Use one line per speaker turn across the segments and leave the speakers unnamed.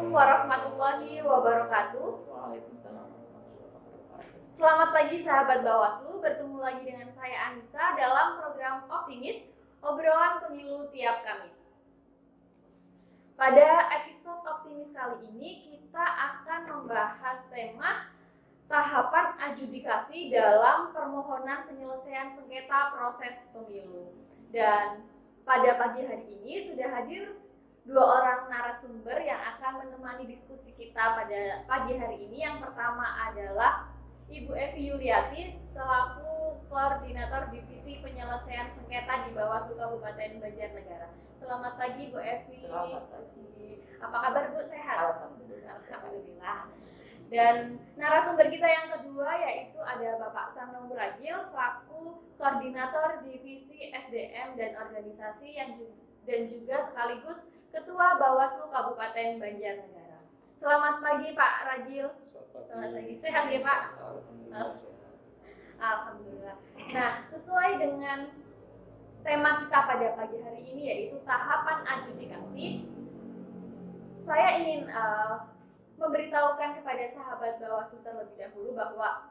warahmatullahi wabarakatuh.
Waalaikumsalam.
Selamat pagi sahabat Bawaslu, bertemu lagi dengan saya Anissa dalam program Optimis, obrolan pemilu tiap Kamis. Pada episode Optimis kali ini kita akan membahas tema tahapan adjudikasi dalam permohonan penyelesaian sengketa proses pemilu. Dan pada pagi hari ini sudah hadir dua orang narasumber yang akan menemani diskusi kita pada pagi hari ini. Yang pertama adalah Ibu Evi Yuliati selaku Koordinator Divisi Penyelesaian Sengketa di Bawaslu Kabupaten Banjarnegara. Selamat pagi Bu Evi.
Selamat pagi.
Apa kabar Bu? Sehat?
Alhamdulillah.
Alhamdulillah. Dan narasumber kita yang kedua yaitu ada Bapak Sanong Muragil selaku Koordinator Divisi SDM dan Organisasi dan juga sekaligus Ketua Bawaslu Kabupaten Banjarnegara. Selamat pagi Pak Ragil. Selamat pagi. Sehat ya Pak?
Alhamdulillah sehat.
Alhamdulillah. Nah, sesuai dengan tema kita pada pagi hari ini yaitu tahapan adjudikasi, saya ingin memberitahukan kepada sahabat Bawaslu terlebih dahulu bahwa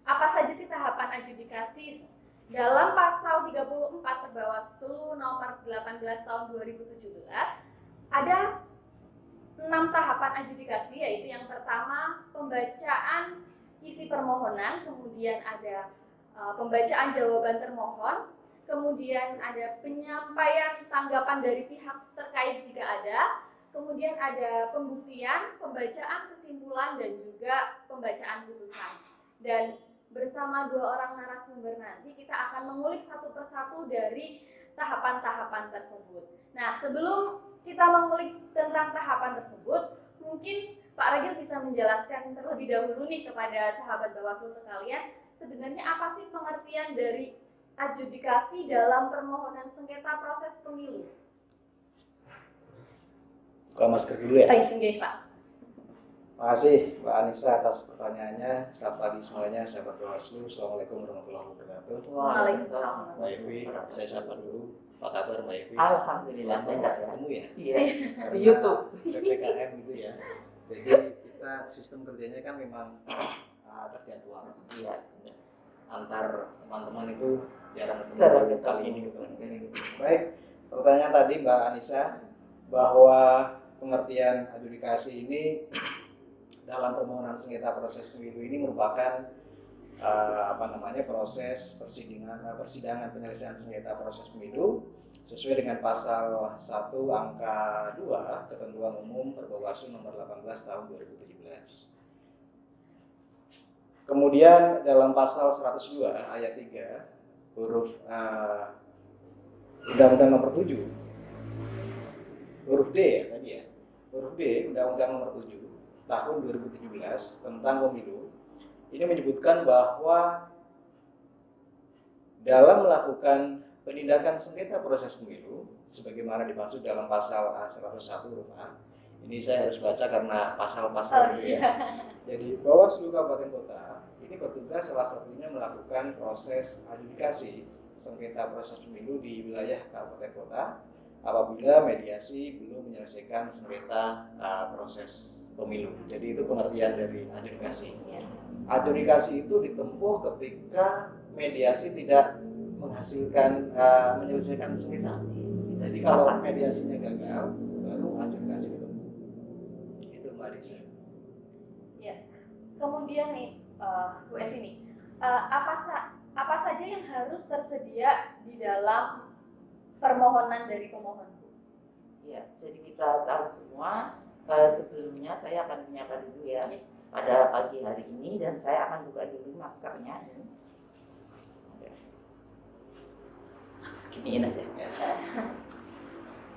apa saja sih tahapan adjudikasi. Dalam pasal 34 Perbawaslu nomor 18 tahun 2017 ada 6 tahapan adjudikasi, yaitu yang pertama pembacaan isi permohonan, kemudian ada pembacaan jawaban termohon, kemudian ada penyampaian tanggapan dari pihak terkait jika ada, kemudian ada pembuktian, pembacaan kesimpulan, dan juga pembacaan putusan. Dan bersama dua orang narasumber nanti kita akan mengulik satu persatu dari tahapan-tahapan tersebut. Nah, sebelum kita mengulik tentang tahapan tersebut, mungkin Pak Ragil bisa menjelaskan terlebih dahulu nih kepada sahabat Bawaslu sekalian, sebenarnya apa sih pengertian dari adjudikasi dalam permohonan sengketa proses pemilu?
Buka masker dulu ya.
Baik, Pak.
Terima kasih Mbak Anissa atas pertanyaannya. Selamat pagi semuanya, sahabat Bawaslu. Assalamualaikum warahmatullahi wabarakatuh.
Waalaikumsalam.
Mbak Evi, saya sapa dulu. Apa kabar Mbak Evi?
Alhamdulillah
Lama
sehat.
nggak ketemu ya?
Iya.
Karena
Di YouTube.
PPKM gitu ya. Jadi kita sistem kerjanya kan memang terjadwal.
Iya.
Antar teman-teman itu jarang ketemu.
Jarang
Baru
ketemu.
kali ini ketemu. Baik, pertanyaan tadi Mbak Anissa bahwa pengertian adjudikasi ini dalam permohonan sengketa proses pemilu ini merupakan proses persidangan penyelesaian sengketa proses pemilu sesuai dengan pasal 1 angka 2 Ketentuan Umum Perbawaslu nomor 18 tahun 2017. Kemudian dalam pasal 102 ayat 3 huruf Undang-Undang nomor 7 huruf D ya tadi ya. Huruf D Undang-Undang nomor 7 tahun 2017 tentang pemilu ini menyebutkan bahwa dalam melakukan penindakan sengketa proses pemilu sebagaimana dimaksud dalam pasal 101 huruf A. Ini saya harus baca karena pasal-pasal itu ya. Jadi Bawaslu Kabupaten Kota ini bertugas salah satunya melakukan proses adjudikasi sengketa proses pemilu di wilayah Kabupaten Kota apabila mediasi belum menyelesaikan sengketa proses pemilu. Jadi itu pengertian dari adjudikasi. Adjudikasi itu ditempuh ketika mediasi tidak menghasilkan menyelesaikan sengketa. Jadi kalau mediasinya gagal, baru adjudikasi ditempuh. Itu Mbak Desa.
Ya. Kemudian nih, Bu Evi nih, apa saja yang harus tersedia di dalam permohonan dari pemohon?
Iya, jadi kita tahu semua. Sebelumnya saya akan menyapa dulu ya pada pagi hari ini dan saya akan buka dulu maskernya ini. Giniin aja.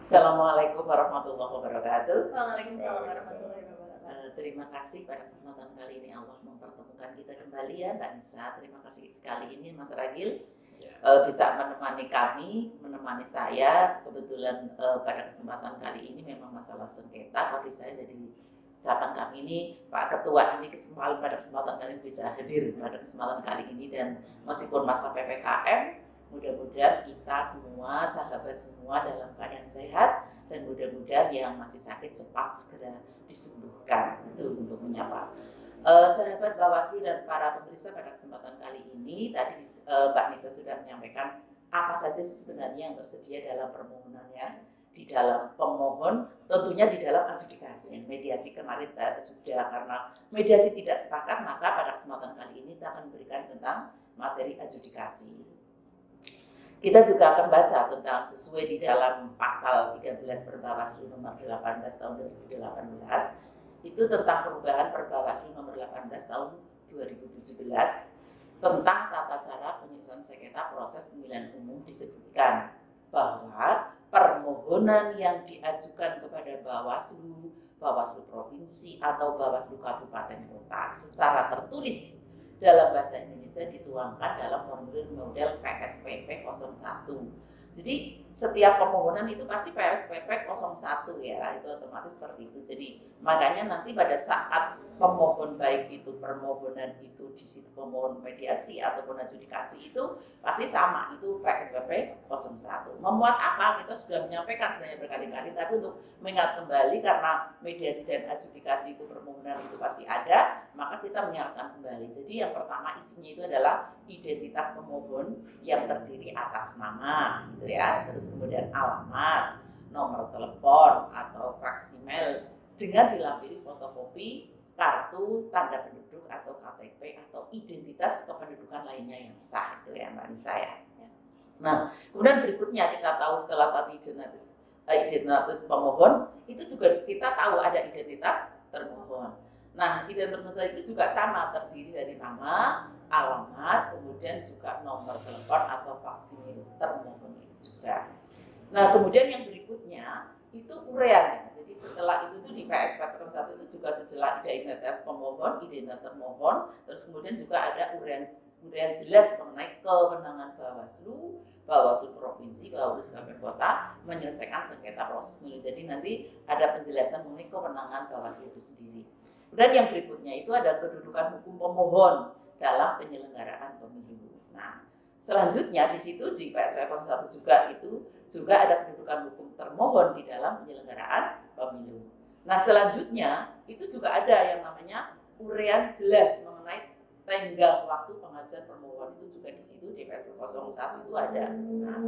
Assalamualaikum warahmatullahi wabarakatuh.
Waalaikumsalam warahmatullahi wabarakatuh.
Terima kasih pada kesempatan kali ini Allah mempertemukan kita kembali ya Mbak Nisa. Terima kasih sekali ini Mas Ragil bisa menemani kami, menemani saya. Kebetulan pada kesempatan kali ini memang masalah sengketa. Kalau saya jadi ucapan kami ini Pak Ketua ini pada kesempatan kali ini bisa hadir pada kesempatan kali ini dan meskipun masa PPKM Mudah-mudahan kita semua, sahabat semua dalam keadaan sehat, dan mudah-mudahan yang masih sakit cepat segera disembuhkan. Itu untuk menyapa sahabat Bawaslu dan para pemirsa. Pada kesempatan kali ini tadi Mbak Nisa sudah menyampaikan apa saja sebenarnya yang tersedia dalam permohonannya, di dalam pemohon, tentunya di dalam adjudikasi. Mediasi kemarin sudah, karena mediasi tidak sepakat, maka pada kesempatan kali ini kita akan berikan tentang materi adjudikasi. Kita juga akan baca tentang sesuai di dalam pasal 13 Perbawaslu nomor 18 tahun 2018, itu tentang perubahan Perbawaslu nomor 18 tahun 2017 tentang tata cara penyelesaian sengketa proses pemilihan umum. Disebutkan bahwa permohonan yang diajukan kepada Bawaslu, Bawaslu Provinsi atau Bawaslu Kabupaten Kota secara tertulis dalam bahasa Indonesia dituangkan dalam formulir model PSPP 01. Jadi setiap permohonan itu pasti PSPP 01 ya, itu otomatis seperti itu. Jadi makanya nanti pada saat pemohon, baik itu permohonan itu di situ pemohon mediasi ataupun adjudikasi, itu pasti sama, itu PSPP 01. Memuat apa? Kita sudah menyampaikan sebenarnya berkali-kali, tapi untuk mengingat kembali karena mediasi dan adjudikasi itu permohonan itu pasti ada, maka kita mengingatkan kembali. Jadi yang pertama isinya itu adalah identitas pemohon yang terdiri atas nama gitu ya, terus kemudian alamat, nomor telepon atau faksimil dengan dilampiri fotokopi kartu tanda penduduk atau KTP atau identitas kependudukan lainnya yang sah, itu ya Mbak Nisa ya. Nah, kemudian berikutnya kita tahu setelah tadi identitas pemohon, itu juga kita tahu ada identitas termohon. Nah, identitas itu juga sama, terdiri dari nama, alamat, kemudian juga nomor telepon atau faksimil termohon itu juga. Nah, kemudian yang berikutnya itu urean. Jadi setelah itu di PSPP 01 itu juga setelah ada identitas pemohon, identitas termohon, terus kemudian juga ada urean jelas mengenai kewenangan Bawaslu, Bawaslu Provinsi, Bawaslu Kabupaten Kota menyelesaikan sengketa proses pemilu. Jadi nanti ada penjelasan mengenai kewenangan Bawaslu itu sendiri. Dan yang berikutnya itu ada kedudukan hukum pemohon dalam penyelenggaraan pemilu. Nah, selanjutnya di situ di PSPP 01 juga itu juga ada kedudukan hukum termohon di dalam penyelenggaraan pemilu. Nah, selanjutnya itu juga ada yang namanya urean jelas mengenai tenggang waktu pengajuan permohonan, itu juga di situ di PSPP 01 itu ada. Nah,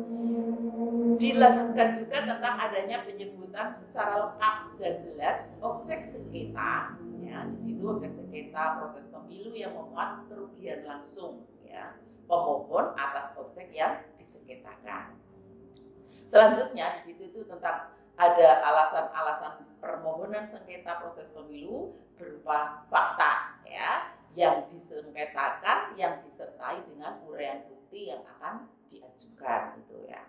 dilanjutkan juga tentang adanya penyebutan secara lengkap dan jelas objek sengketa. Ya, di situ objek sengketa proses pemilu yang memuat kerugian langsung ya pemohon atas objek yang disengketakan. Selanjutnya di situ itu tentang ada alasan-alasan permohonan sengketa proses pemilu berupa fakta ya yang disengketakan yang disertai dengan uraian bukti yang akan diajukan gitu ya.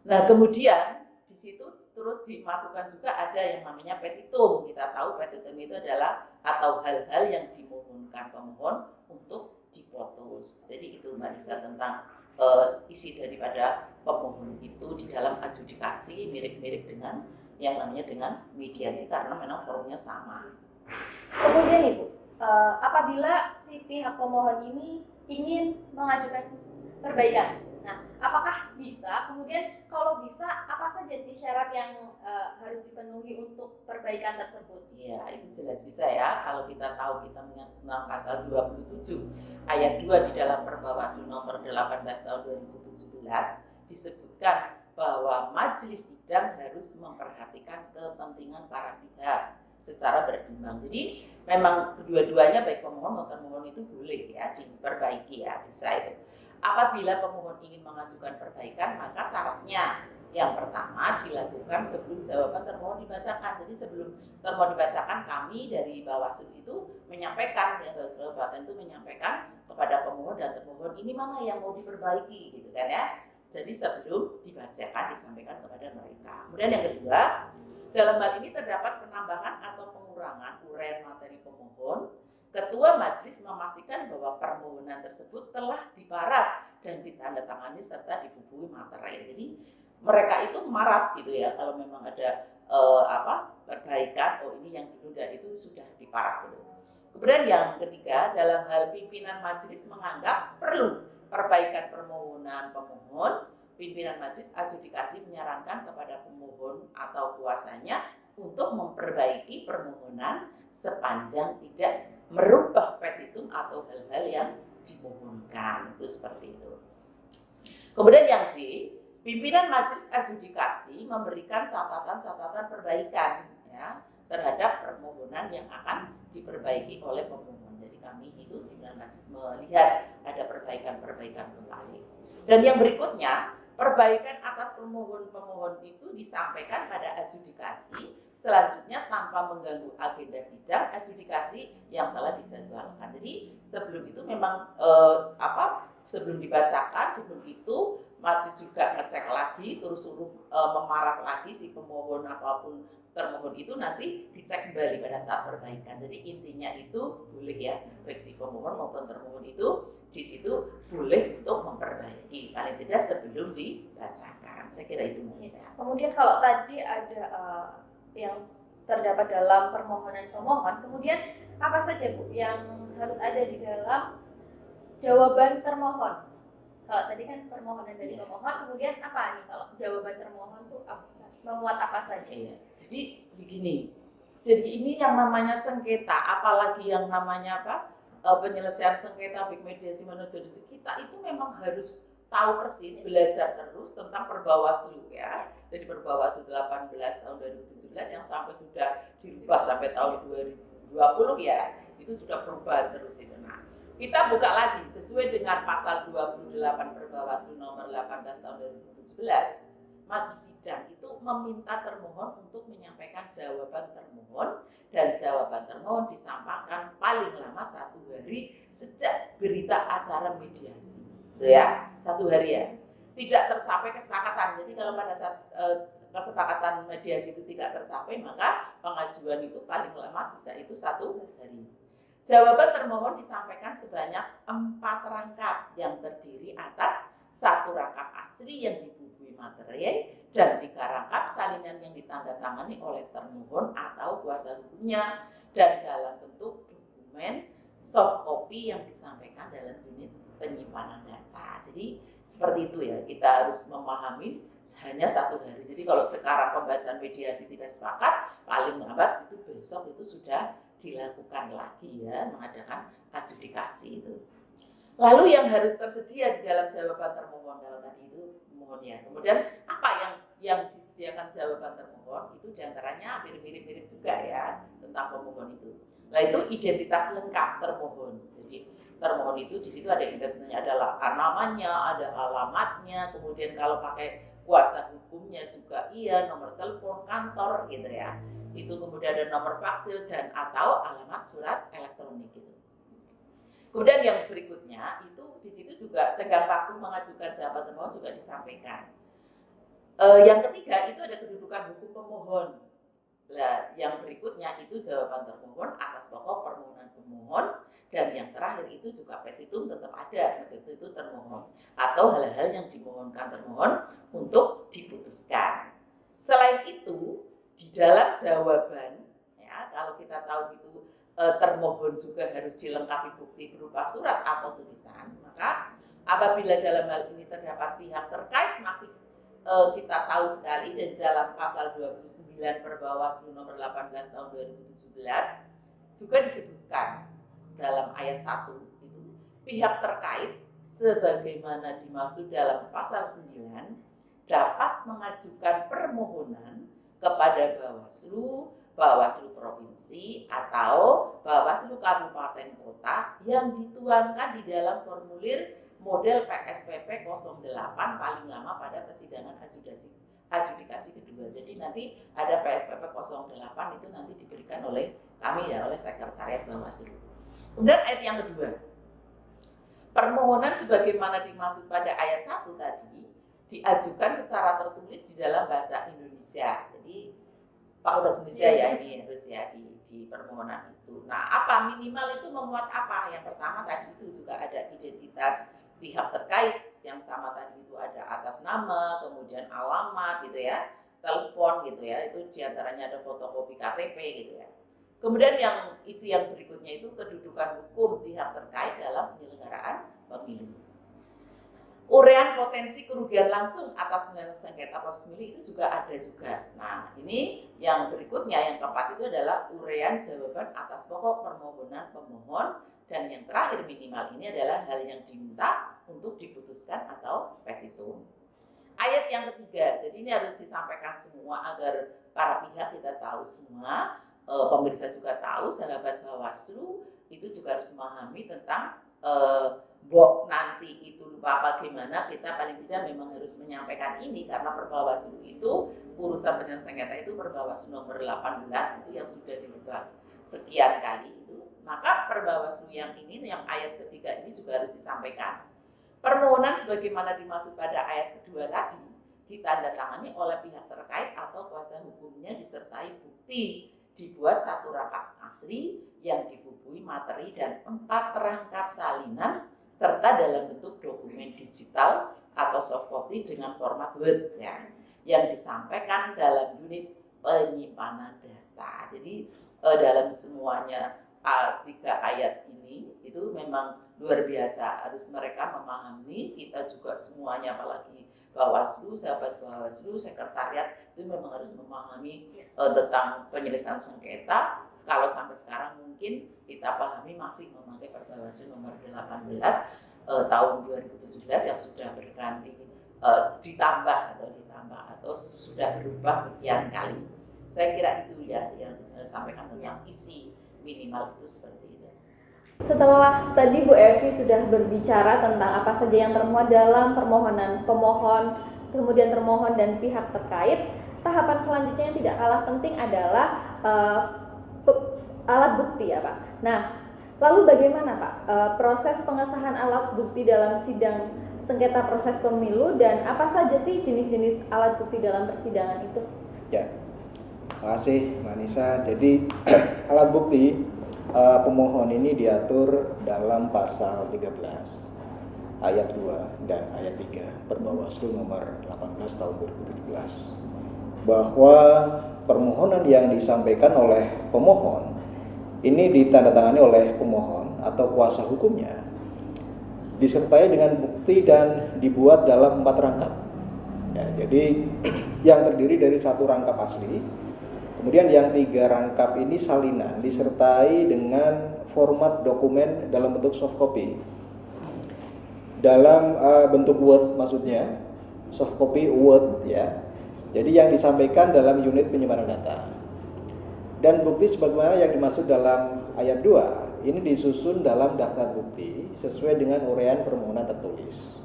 Nah, kemudian di situ terus dimasukkan juga ada yang namanya petitum. Kita tahu petitum itu adalah atau hal-hal yang dimohonkan pemohon untuk diputus. Jadi itu Mbak Nisa tentang isi daripada pemohon itu di dalam adjudikasi, mirip-mirip dengan yang namanya dengan mediasi karena memang forumnya sama.
Kemudian Ibu, apabila si pihak pemohon ini ingin mengajukan perbaikan, nah apakah bisa? Kemudian kalau bisa, apa saja sih syarat yang harus dipenuhi untuk perbaikan tersebut?
Ya, itu jelas bisa ya. Kalau kita tahu, kita mengingat tentang pasal 27 ayat 2 di dalam Perbawaslu nomor 18 tahun 2017 disebutkan bahwa majelis sidang harus memperhatikan kepentingan para pihak secara berimbang. Jadi memang kedua-duanya baik pemohon maupun termohon itu boleh ya diperbaiki ya, bisa itu. Apabila pemohon ingin mengajukan perbaikan, maka syaratnya yang pertama dilakukan sebelum jawaban termohon dibacakan. Jadi sebelum termohon dibacakan, kami dari Bawaslu itu menyampaikan, ya Bawaslu Kabupaten itu menyampaikan kepada pemohon dan termohon ini mana yang mau diperbaiki gitu kan ya. Jadi sebelum dibacakan disampaikan kepada mereka. Kemudian yang kedua, dalam hal ini terdapat penambahan atau pengurangan uraian materi pemohon, Ketua Majelis memastikan bahwa permohonan tersebut telah diparaf dan ditandatangani serta dibubuhi materai. Jadi mereka itu maraf gitu ya kalau memang ada perbaikan, oh ini yang ditunda itu sudah diparaf gitu. Kemudian yang ketiga, dalam hal pimpinan majelis menganggap perlu perbaikan permohonan pemohon, pimpinan majelis adjudikasi menyarankan kepada pemohon atau kuasanya untuk memperbaiki permohonan sepanjang tidak merubah petitum atau hal-hal yang dimohonkan. Itu seperti itu. Kemudian yang D, pimpinan majelis adjudikasi memberikan catatan-catatan perbaikan ya terhadap permohonan yang akan diperbaiki oleh pemohon. Jadi kami itu pimpinan majelis melihat ada perbaikan-perbaikan kembali. Dan yang berikutnya, perbaikan atas pemohon itu disampaikan pada adjudikasi selanjutnya tanpa mengganggu agenda sidang adjudikasi yang telah dijadwalkan. Jadi sebelum itu memang sebelum dibacakan, sebelum itu majelis juga ngecek lagi, terus suruh memarak lagi si pemohon apapun termohon itu nanti dicek kembali pada saat perbaikan. Jadi intinya itu boleh ya, baik si pemohon maupun termohon itu di situ boleh untuk memperbaiki, paling tidak sebelum dibacakan. Saya kira itu bisa.
Kemudian kalau tadi ada yang terdapat dalam permohonan pemohon, kemudian apa saja Bu yang harus ada di dalam jawaban termohon? Kalau tadi kan permohonan dari pemohon, kemudian apa nih kalau jawaban termohon itu memuat apa saja?
Iya. Jadi begini. Jadi ini yang namanya sengketa, apalagi yang namanya penyelesaian sengketa baik mediasi menuju kita itu memang harus tahu persis, belajar terus tentang Perbawaslu ya. Jadi Perbawaslu 18 tahun 2017 yang sampai sudah dirubah sampai tahun 2020 ya, itu sudah perubahan terus itu. Nah, kita buka lagi sesuai dengan pasal 28 Perbawaslu nomor 18 tahun 2017. Majelis sidang itu meminta termohon untuk menyampaikan jawaban termohon, dan jawaban termohon disampaikan paling lama 1 hari sejak berita acara mediasi. Itu ya, 1 hari ya. Tidak tercapai kesepakatan. Jadi kalau pada saat kesepakatan mediasi itu tidak tercapai, maka pengajuan itu paling lama sejak itu 1 hari. Jawaban termohon disampaikan sebanyak 4 rangkap yang terdiri atas 1 rangkap asli yang dibubuhi materai dan 3 rangkap salinan yang ditandatangani oleh termohon atau kuasa hukumnya dan dalam bentuk dokumen soft copy yang disampaikan dalam unit penyimpanan data. Jadi seperti itu ya, kita harus memahami hanya 1 hari. Jadi kalau sekarang pembacaan mediasi tidak sepakat, paling lambat itu besok itu sudah dilakukan lagi ya, mengadakan adjudikasi itu. Lalu yang harus tersedia di dalam jawaban termohon, kalau tadi itu pemohon ya. Kemudian apa yang disediakan jawaban termohon itu diantaranya mirip-mirip juga ya tentang pemohon itu. Nah itu identitas lengkap termohon. Jadi termohon itu di situ ada identitasnya, ada namanya, ada alamatnya. Kemudian kalau pakai kuasa hukumnya juga iya, nomor telepon kantor gitu ya. Itu kemudian ada nomor faksil dan atau alamat surat elektronik gitu. Kemudian yang berikutnya itu di situ juga tenggang waktu mengajukan jawaban termohon juga disampaikan. Yang ketiga itu ada kedudukan hukum pemohon. Nah, yang berikutnya itu jawaban termohon atas pokok permohonan pemohon, dan yang terakhir itu juga petitum tetap ada, itu termohon atau hal-hal yang dimohonkan termohon untuk diputuskan. Selain itu di dalam jawaban ya, kalau kita tahu itu termohon juga harus dilengkapi bukti berupa surat atau tulisan, maka apabila dalam hal ini terdapat pihak terkait masih kita tahu sekali dan dalam pasal 29 Perbawaslu nomor 18 tahun 2017 juga disebutkan dalam ayat 1 itu pihak terkait sebagaimana dimaksud dalam pasal 9 dapat mengajukan permohonan kepada Bawaslu, Bawaslu Provinsi atau Bawaslu Kabupaten Kota yang dituangkan di dalam formulir model PSPP 08 paling lama pada persidangan adjudikasi kedua. Jadi nanti ada PSPP 08 itu nanti diberikan oleh kami ya, oleh Sekretariat Bawaslu. Kemudian ayat yang kedua, permohonan sebagaimana dimaksud pada ayat 1 tadi diajukan secara tertulis di dalam bahasa Indonesia. Jadi pakai bahasa Indonesia ya ini harus ya di permohonan itu. Nah, apa minimal itu memuat apa? Yang pertama tadi itu juga ada identitas pihak terkait yang sama tadi itu ada atas nama, kemudian alamat gitu ya, telepon gitu ya, itu diantaranya ada fotokopi KTP gitu ya. Kemudian yang berikutnya itu kedudukan hukum pihak terkait dalam penyelenggaraan pemilu. Urean potensi kerugian langsung atas penyelesaian sengketa proses pemilu itu juga ada juga. Nah, ini yang berikutnya, yang keempat itu adalah urean jawaban atas pokok permohonan pemohon, dan yang terakhir minimal ini adalah hal yang diminta untuk diputuskan atau petitum. Ayat yang ketiga, jadi ini harus disampaikan semua agar para pihak kita tahu semua, pemirsa juga tahu, sahabat Bawaslu itu juga harus memahami tentang nanti itu lupa bagaimana, kita paling tidak memang harus menyampaikan ini, karena Perbawaslu itu urusan penyelesaian sengketa itu Perbawaslu nomor 18 itu yang sudah dibuka sekian kali itu, maka Perbawaslu yang ini, yang ayat ketiga ini juga harus disampaikan. Permohonan sebagaimana dimaksud pada ayat kedua tadi ditandatangani oleh pihak terkait atau kuasa hukumnya disertai bukti, dibuat satu rangkap asli yang dibubuhi materi dan 4 rangkap salinan serta dalam bentuk dokumen digital atau soft copy dengan format Word ya, yang disampaikan dalam unit penyimpanan data. Jadi dalam semuanya 3 ayat ini itu memang luar biasa, harus mereka memahami, kita juga semuanya, apalagi Bawaslu, sahabat Bawaslu, sekretariat itu memang harus memahami tentang penyelesaian sengketa. Kalau sampai sekarang mungkin kita pahami masih memakai Perbawaslu nomor 18 tahun 2017 yang sudah berganti, ditambah atau sudah berubah sekian kali. Saya kira itu ya yang sampaikan tentang isi minimal itu seperti itu.
Setelah tadi Bu Evi sudah berbicara tentang apa saja yang termuat dalam permohonan pemohon, kemudian termohon dan pihak terkait, tahapan selanjutnya yang tidak kalah penting adalah alat bukti ya Pak. Nah, lalu bagaimana Pak proses pengesahan alat bukti dalam sidang sengketa proses pemilu, dan apa saja sih jenis-jenis alat bukti dalam persidangan itu?
Ya, terima kasih Mbak Nisa. Jadi alat bukti pemohon ini diatur dalam pasal 13 ayat 2 dan ayat 3 Perbawaslu nomor 18 tahun 2017, bahwa permohonan yang disampaikan oleh pemohon ini ditandatangani oleh pemohon atau kuasa hukumnya, disertai dengan bukti dan dibuat dalam 4 rangkap. Ya, jadi yang terdiri dari 1 rangkap asli, kemudian yang 3 rangkap ini salinan, disertai dengan format dokumen dalam bentuk soft copy, dalam bentuk Word, maksudnya soft copy Word ya. Jadi yang disampaikan dalam unit penyimpanan data. Dan bukti sebagaimana yang dimaksud dalam ayat 2 ini disusun dalam daftar bukti sesuai dengan uraian permohonan tertulis.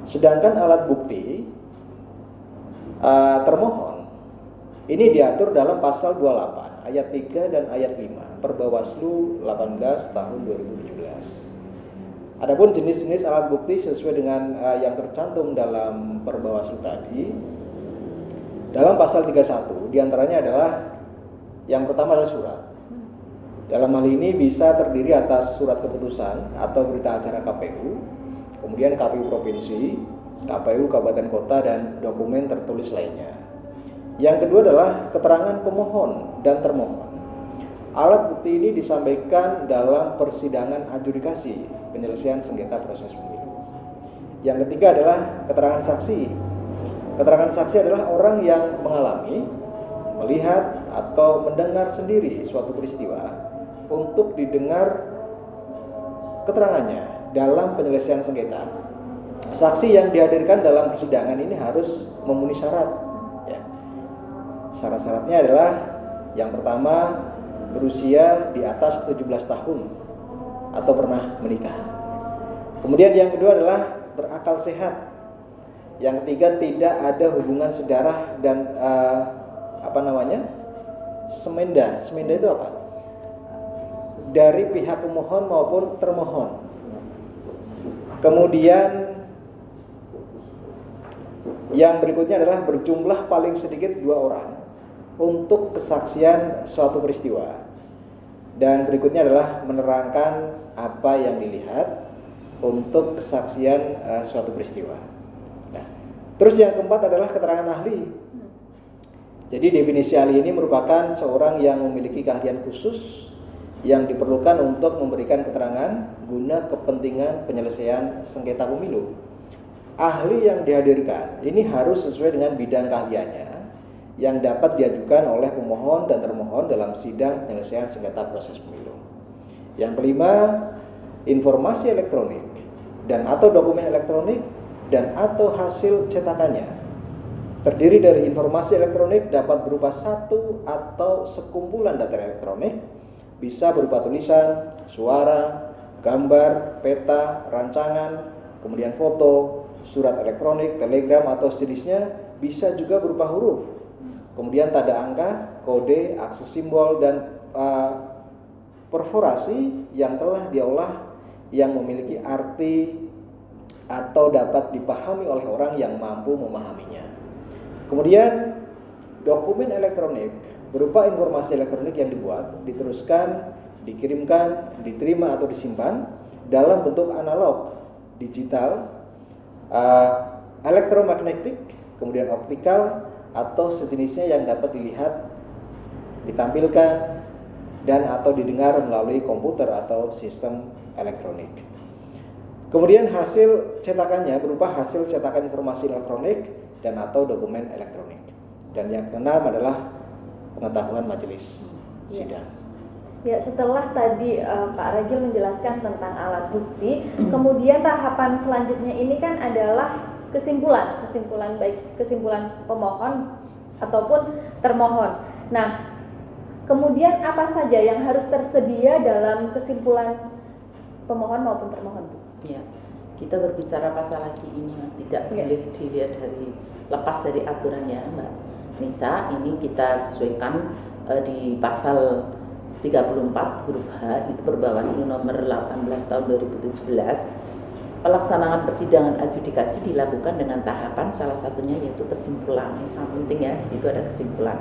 Sedangkan alat bukti termohon ini diatur dalam pasal 28 ayat 3 dan ayat 5 Perbawaslu 18 tahun 2017. Adapun jenis-jenis alat bukti sesuai dengan yang tercantum dalam Perbawaslu tadi, dalam pasal 31 diantaranya adalah yang pertama adalah surat. Dalam hal ini bisa terdiri atas surat keputusan atau berita acara KPU, kemudian KPU provinsi, KPU kabupaten kota, dan dokumen tertulis lainnya. Yang kedua adalah keterangan pemohon dan termohon. Alat bukti ini disampaikan dalam persidangan adjudikasi penyelesaian sengketa proses pemilu. Yang ketiga adalah keterangan saksi. Keterangan saksi adalah orang yang mengalami, melihat, atau mendengar sendiri suatu peristiwa untuk didengar keterangannya dalam penyelesaian sengketa. Saksi yang dihadirkan dalam persidangan ini harus memenuhi syarat ya. Syarat-syaratnya adalah yang pertama, berusia di atas 17 tahun atau pernah menikah. Kemudian yang kedua adalah berakal sehat. Yang ketiga, tidak ada hubungan sedarah dan semenda. Semenda itu apa? Dari pihak pemohon maupun termohon. Kemudian yang berikutnya adalah berjumlah paling sedikit 2 orang untuk kesaksian suatu peristiwa. Dan berikutnya adalah menerangkan apa yang dilihat untuk kesaksian suatu peristiwa. Nah, terus yang keempat adalah keterangan ahli. Jadi definisi ahli ini merupakan seorang yang memiliki keahlian khusus yang diperlukan untuk memberikan keterangan guna kepentingan penyelesaian sengketa pemilu ahli yang dihadirkan ini harus sesuai dengan bidang keahliannya yang dapat diajukan oleh pemohon dan termohon dalam sidang penyelesaian sengketa proses pemilu. Yang kelima, informasi elektronik dan atau dokumen elektronik dan atau hasil cetakannya terdiri dari informasi elektronik dapat berupa satu atau sekumpulan data elektronik, bisa berupa tulisan, suara, gambar, peta, rancangan, kemudian foto, surat elektronik, telegram atau sejenisnya, bisa juga berupa huruf, kemudian tanda angka, kode, akses simbol, dan perforasi yang telah diolah yang memiliki arti atau dapat dipahami oleh orang yang mampu memahaminya. Kemudian dokumen elektronik berupa informasi elektronik yang dibuat, diteruskan, dikirimkan, diterima atau disimpan dalam bentuk analog, digital, elektromagnetik, kemudian optikal atau sejenisnya yang dapat dilihat, ditampilkan, dan atau didengar melalui komputer atau sistem elektronik. Kemudian hasil cetakannya berupa hasil cetakan informasi elektronik dan atau dokumen elektronik. Dan yang keenam adalah pengetahuan majelis sidang.
Ya, setelah tadi Pak Ragil menjelaskan tentang alat bukti, kemudian tahapan selanjutnya ini kan adalah kesimpulan baik kesimpulan pemohon ataupun termohon. Nah, kemudian apa saja yang harus tersedia dalam kesimpulan pemohon maupun termohon, Bu?
Ya, kita berbicara pasal lagi ini tidak boleh dilihat lepas dari aturannya, Mbak Nisa. Ini kita sesuaikan di pasal 34 huruf H itu Perbawaslu nomor 18 tahun 2017. Pelaksanaan persidangan adjudikasi dilakukan dengan tahapan salah satunya yaitu kesimpulan. Ini sangat penting ya, di situ ada kesimpulan.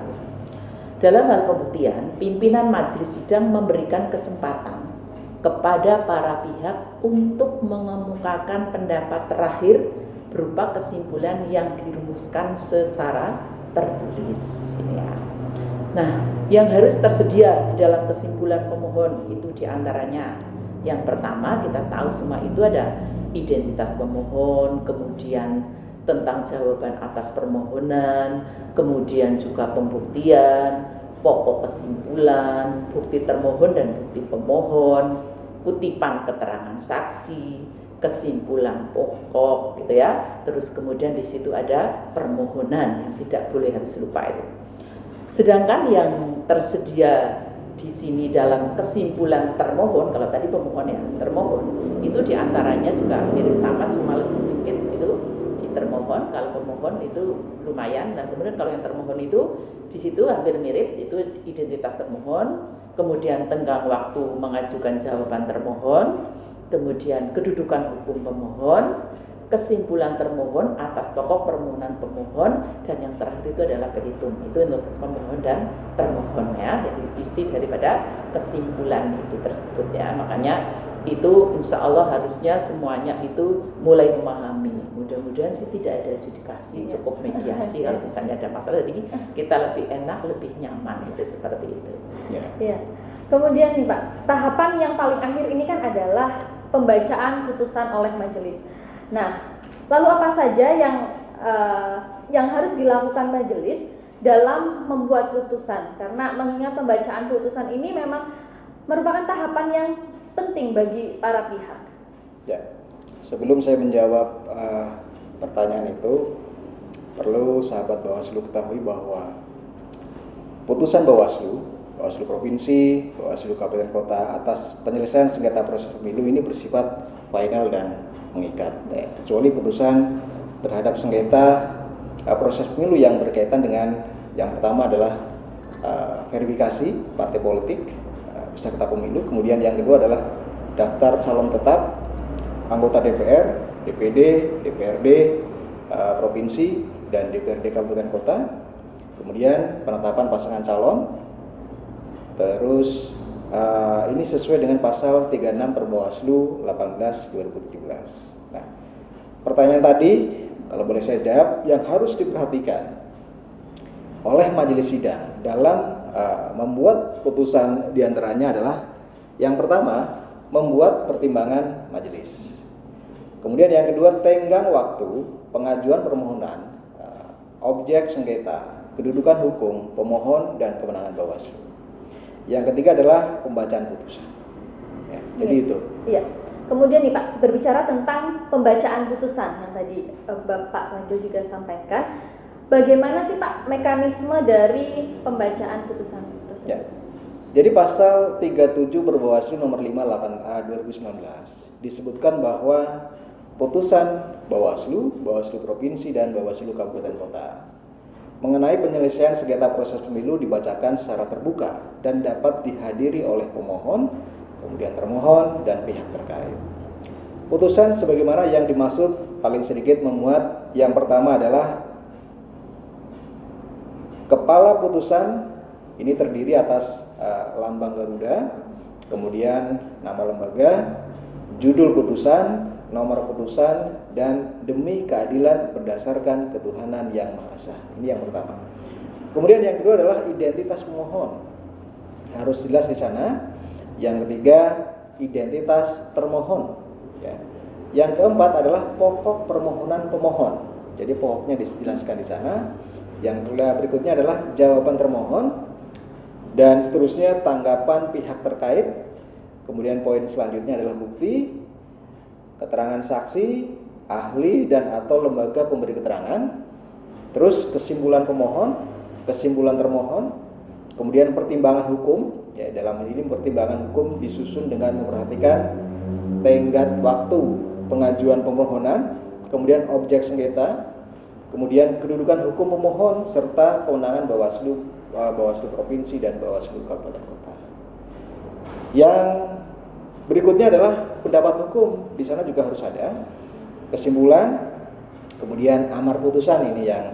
Dalam hal pembuktian, pimpinan majelis sidang memberikan kesempatan kepada para pihak untuk mengemukakan pendapat terakhir berupa kesimpulan yang dirumuskan secara tertulis. Ya. Nah, yang harus tersedia di dalam kesimpulan pemohon itu diantaranya yang pertama, kita tahu semua itu ada identitas pemohon, kemudian tentang jawaban atas permohonan, kemudian juga pembuktian, pokok kesimpulan, bukti termohon dan bukti pemohon, kutipan keterangan saksi, kesimpulan pokok gitu ya. Terus kemudian di situ ada permohonan yang tidak boleh harus lupa itu. Sedangkan yang tersedia di sini dalam kesimpulan termohon, kalau tadi pemohon ya, termohon itu diantaranya juga mirip sama, cuma lebih sedikit itu di termohon. Kalau pemohon itu lumayan, dan kemudian kalau yang termohon itu di situ hampir mirip, itu identitas termohon, kemudian tenggang waktu mengajukan jawaban termohon, kemudian kedudukan hukum pemohon, kesimpulan termohon atas pokok permohonan pemohon, dan yang terakhir itu adalah petitum. Itu untuk pemohon dan termohon ya. Jadi isi daripada kesimpulan itu tersebut ya. Makanya itu insya Allah harusnya semuanya itu mulai memahami. Mudah-mudahan sih tidak ada adjudikasi, cukup mediasi kalau misalnya ada masalah. Jadi kita lebih enak, lebih nyaman itu seperti itu.
Ya. Kemudian nih Pak, tahapan yang paling akhir ini kan adalah pembacaan putusan oleh majelis. Nah, lalu apa saja yang harus dilakukan majelis dalam membuat putusan? Karena mengingat pembacaan putusan ini memang merupakan tahapan yang penting bagi para pihak.
Ya, sebelum saya menjawab pertanyaan itu, perlu sahabat Bawaslu ketahui bahwa putusan Bawaslu Provinsi, Bawaslu Kabupaten Kota atas penyelesaian sengketa proses pemilu ini bersifat final dan mengikat, kecuali putusan terhadap sengketa proses pemilu yang berkaitan dengan yang pertama adalah verifikasi partai politik peserta pemilu, kemudian yang kedua adalah daftar calon tetap anggota DPR, DPD, DPRD provinsi dan DPRD kabupaten kota, kemudian penetapan pasangan calon. Terus ini sesuai dengan pasal 36 Perbawaslu 18 2017. Nah, pertanyaan tadi kalau boleh saya jawab, yang harus diperhatikan oleh majelis sidang dalam membuat putusan diantaranya adalah yang pertama, membuat pertimbangan majelis. Kemudian yang kedua, tenggang waktu pengajuan permohonan, objek sengketa, kedudukan hukum, pemohon, dan kewenangan Bawaslu. Yang ketiga adalah pembacaan putusan. Ya, jadi itu.
Iya. Kemudian nih Pak, berbicara tentang pembacaan putusan yang tadi Bapak Rajil juga sampaikan. Bagaimana sih Pak mekanisme dari pembacaan putusan tersebut?
Ya. Jadi pasal 37 Perbawaslu nomor 58A 2019 disebutkan bahwa putusan Bawaslu, Bawaslu Provinsi, dan Bawaslu Kabupaten Kota mengenai penyelesaian sengketa proses pemilu dibacakan secara terbuka dan dapat dihadiri oleh pemohon, kemudian termohon, dan pihak terkait. Putusan sebagaimana yang dimaksud paling sedikit memuat yang pertama adalah kepala putusan ini terdiri atas lambang Garuda, kemudian nama lembaga, judul putusan, nomor putusan, dan demi keadilan berdasarkan ketuhanan yang Maha Esa. Ini yang pertama. Kemudian yang kedua adalah identitas pemohon. Harus jelas di sana. Yang ketiga, identitas termohon. Ya. Yang keempat adalah pokok permohonan pemohon. Jadi pokoknya dijelaskan di sana. Yang berikutnya adalah jawaban termohon, dan seterusnya tanggapan pihak terkait. Kemudian poin selanjutnya adalah bukti, keterangan saksi, ahli, dan atau lembaga pemberi keterangan. Terus kesimpulan pemohon, kesimpulan termohon, kemudian pertimbangan hukum. Ya, dalam hal ini pertimbangan hukum disusun dengan memperhatikan tenggat waktu pengajuan permohonan, kemudian objek sengketa, kemudian kedudukan hukum pemohon, serta kewenangan Bawaslu, Bawaslu Provinsi, dan Bawaslu Kabupaten Kota. Yang berikutnya adalah pendapat hukum. Di sana juga harus ada kesimpulan, kemudian amar putusan ini yang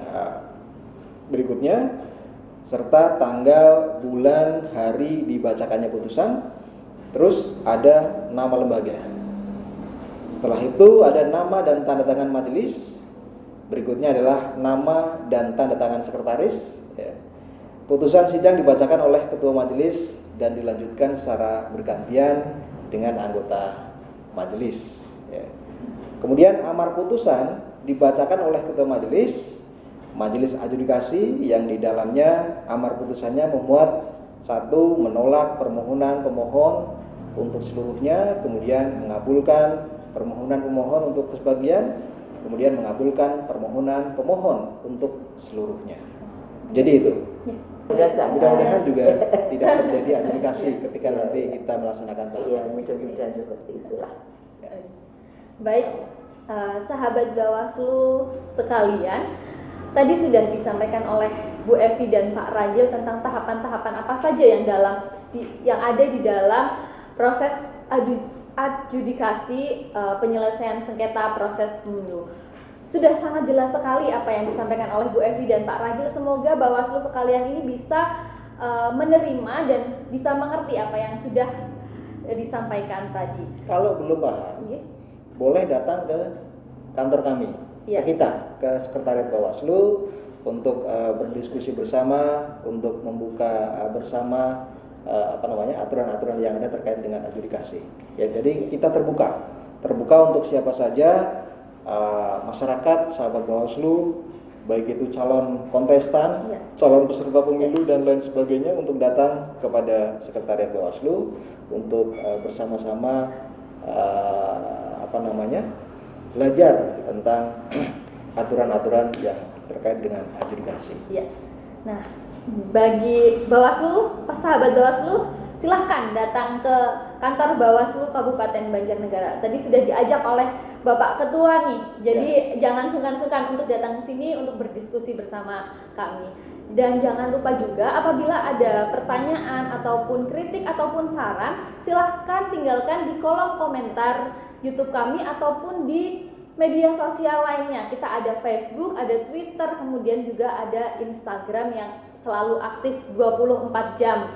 berikutnya, serta tanggal, bulan, hari dibacakannya putusan. Terus ada nama lembaga. Setelah itu ada nama dan tanda tangan majelis. Berikutnya adalah nama dan tanda tangan sekretaris. Ya. Putusan sidang dibacakan oleh ketua majelis dan dilanjutkan secara bergantian dengan anggota majelis. Ya. Kemudian amar putusan dibacakan oleh ketua majelis, majelis adjudikasi yang di dalamnya amar putusannya memuat satu, menolak permohonan pemohon untuk seluruhnya, kemudian mengabulkan permohonan pemohon untuk sebagian, kemudian mengabulkan permohonan pemohon untuk seluruhnya. Jadi itu. Mudah-mudahan juga tidak terjadi adjudikasi ketika nanti kita melaksanakan tahapan.
Iya, mudah-mudahan seperti itulah.
Ya.
Baik, sahabat Bawaslu sekalian, tadi sudah disampaikan oleh Bu Evi dan Pak Rajil tentang tahapan-tahapan apa saja yang ada di dalam proses adjudikasi penyelesaian sengketa proses pemilu. Sudah sangat jelas sekali apa yang disampaikan oleh Bu Evi dan Pak Rajil. Semoga Bawaslu sekalian ini bisa menerima dan bisa mengerti apa yang sudah disampaikan tadi.
Kalau belum paham, boleh datang ke kantor kami, ke kita, ke Sekretariat Bawaslu untuk berdiskusi bersama, untuk membuka bersama aturan-aturan yang ada terkait dengan adjudikasi. Ya, jadi kita terbuka untuk siapa saja, masyarakat, sahabat Bawaslu, baik itu calon kontestan, calon peserta pemilu, dan lain sebagainya, untuk datang kepada Sekretariat Bawaslu untuk bersama-sama belajar tentang aturan-aturan yang terkait dengan adjudikasi.
Ya. Nah, bagi Bawaslu, sahabat Bawaslu, silahkan datang ke kantor Bawaslu Kabupaten Banjarnegara. Tadi sudah diajak oleh Bapak Ketua nih, jadi jangan sungkan-sungkan untuk datang ke sini untuk berdiskusi bersama kami. Dan jangan lupa juga apabila ada pertanyaan ataupun kritik ataupun saran, silahkan tinggalkan di kolom komentar YouTube kami ataupun di media sosial lainnya. Kita ada Facebook, ada Twitter, kemudian juga ada Instagram yang selalu aktif 24 jam.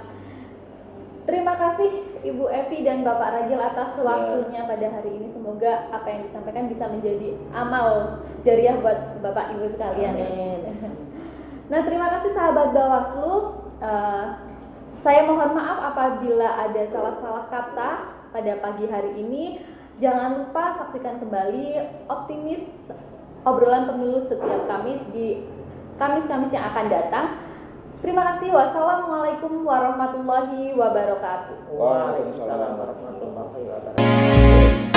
Terima kasih Ibu Evi dan Bapak Rajil atas waktunya pada hari ini. Semoga apa yang disampaikan bisa menjadi amal jariah buat Bapak Ibu sekalian. Nah, terima kasih sahabat Bawaslu. Saya mohon maaf apabila ada salah-salah kata pada pagi hari ini.
Jangan lupa saksikan kembali Optimis obrolan pemilu setiap Kamis di Kamis-Kamis yang akan datang. Terima kasih. Wassalamualaikum warahmatullahi wabarakatuh.
Waalaikumsalam warahmatullahi wabarakatuh.